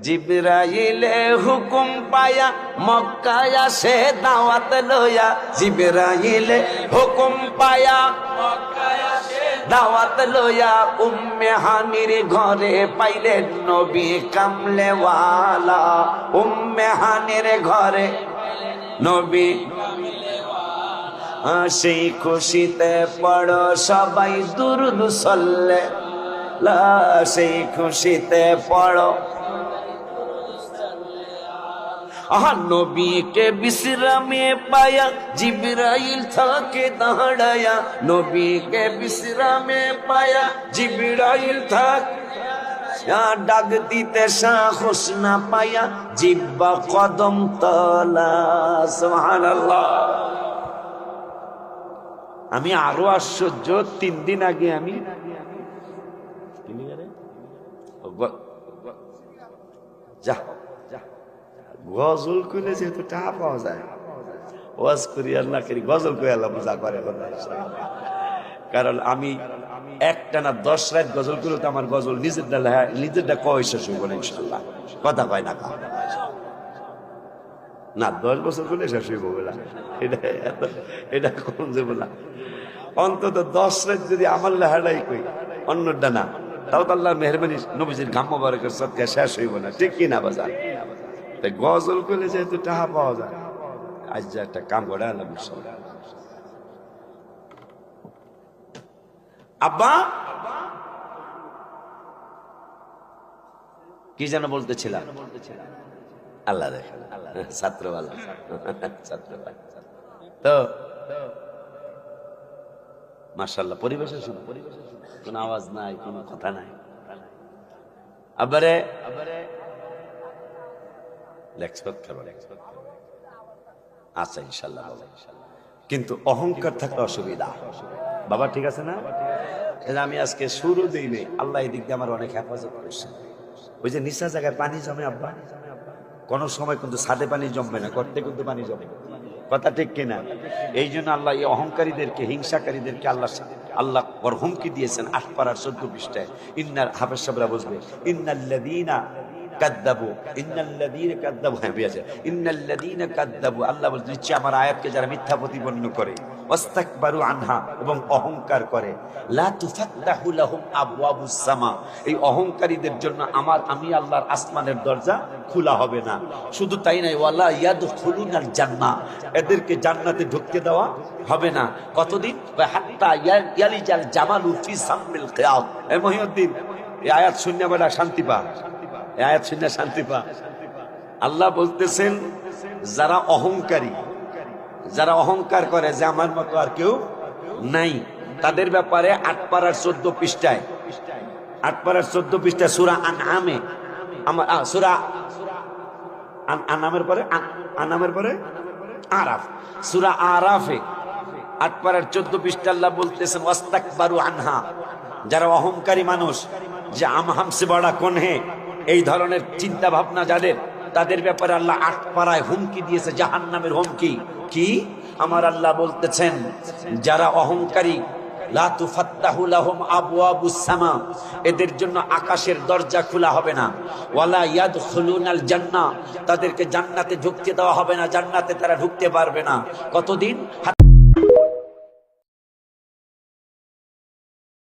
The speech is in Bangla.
জিবরাইলে হুকুম পায়া মক্কায় আসে দাওয়াত লইয়া, জিবরাইলে হুকুম পায়া মক্কায় আসে দাওয়াত লইয়া, উম্মে হানির ঘরে পাইলেন নবী কামলেওয়ালা, উম্মে হানির ঘরে নবী। সেই খুশিতে পড়ো সবাই দুরুদ সাল্লাল্লাহ, সেই খুশিতে পড়ো। নবীকে বিশ্রামে পায়া জিবরাইল থাকে দাঁড়ায়া, নবীকে বিশ্রামে পায়া জিবরাইল থাকে ডাক দিতে সাহস না পায়া, জিব্বা কদম তলা। সুবহানাল্লাহ। আমি আরো আশ্চর্য, 3 দিন আগে আমি গজল করলে যেহেতু টাকা পাওয়া যায়, ওয়াজ করি আর না করি গজল করে আল্লাহ পূজা করে। কারণ আমি একটানা 10 রাত গজল করলে তো আমার গজল নিজেরটা কয় শেষ হইব না ইনশাল্লাহ। কথা কয় না না 10 বছর করলে শেষ হইব বলা, এটা কোন যে বলা। অন্তত 10 রাত যদি আমার লেহাটাই কই, অন্যটা না, তাও তো আল্লাহর মেহরবানি নবীজির ঘাম মোবারকের সদকা শেষ হইব না, ঠিক কি না বাজার? তাই গজল করলে যেহেতু টাকা পাওয়া যায়, আজ যে একটা কাম করে আল্লাহ। আব্বা কি যেন বলতেছিলাম, আল্লাহ দেখেন ছাত্রওয়ালা তো মাশাআল্লাহ। পরিবেশের কোন আওয়াজ নাই, কোন কথা নাই। আবারে আচ্ছা ইনশাল্লাহ। কিন্তু অহংকার থাকলে অসুবিধা বাবা, ঠিক আছে না? আমি আজকে শুরু দিই নেই, আল্লাহ এই দিক দিয়ে আমার অনেক হেফাজত করছে। ওই যে নিচা জায়গায় পানি জমে আব্বা, কোন সময় কিন্তু ছাদে পানি জমবে না, করতে কিন্তু পানি জমে, কথা ঠিক কিনা? এই জন্য আল্লাহ এই অহংকারীদেরকে, হিংসাকারীদেরকে আল্লাহ বড় হুমকি দিয়েছেন 8 পারার 14 পৃষ্ঠায়। ইন্নার হাফেজ সাহেবরা বুঝবে, ইন্নাল্লাযীনা কাযযাবু, ইন্নাল্লাযীনা কাযযাবু, হ্যাঁ বিয়াছে, ইন্নাল্লাযীনা কাযযাবু, আল্লাহ বলছে নিশ্চয়ই আমার আয়াতকে যারা মিথ্যা প্রতিপন্ন করে, ওয়াস্তাকবারু আনহা, এবং অহংকার করে, লা তুফাত্তাহু লাহুম আবওয়াবুস সামা, এই অহংকারীদের জন্য আমি আল্লাহর আসমানের দরজা খোলা হবে না। শুধু তাই নয়, ওয়ালা ইয়াদখুলুনাল জান্নাহ, এদেরকে জান্নাতে ঢুকতে দেওয়া হবে না। কতদিন? হাত্তা ইয়ালিজাল জামালু ফি সামিল খিয়াত। এই মহিউদ্দিন, এই আয়াত শুনে বড় শান্তি পা, এই আয়াত শুনে শান্তি পা। আল্লাহ বলতেছেন যারা অহংকারী, যারা অহংকার করে যে আমার মতো আর কেউ নাই, তাদের ব্যাপারে 8 পারার 14 পৃষ্ঠায়, 8 পারার 14 পৃষ্ঠায় সূরা আনআমে, সূরা আনামের পরে আরাফ, সূরা আরাফে 8 পারার 14 পৃষ্ঠা আল্লাহ বলতেছেন ওয়াস্তাকবারু আনহা, যারা অহংকারী মানুষ, যে হামসে বড়া কোন হে, এই ধরনের চিন্তা ভাবনা যাদের, তাদের ব্যাপারে আল্লাহ 8 পারায় হুমকি দিয়েছে, জাহান্নামের হুমকি। কি? আমার আল্লাহ বলতেছেন যারা অহংকারী, লা তুফাত্তাহু লাহুম আবওয়াবুস সামা, এদের জন্য আকাশের দরজা খোলা হবে না। ওয়ালা ইয়াদখুলুনাল জান্নাহ, তাদেরকে জান্নাতে ঢুকতে দেওয়া হবে না, জান্নাতে তারা ঢুকতে পারবে না। কতদিন?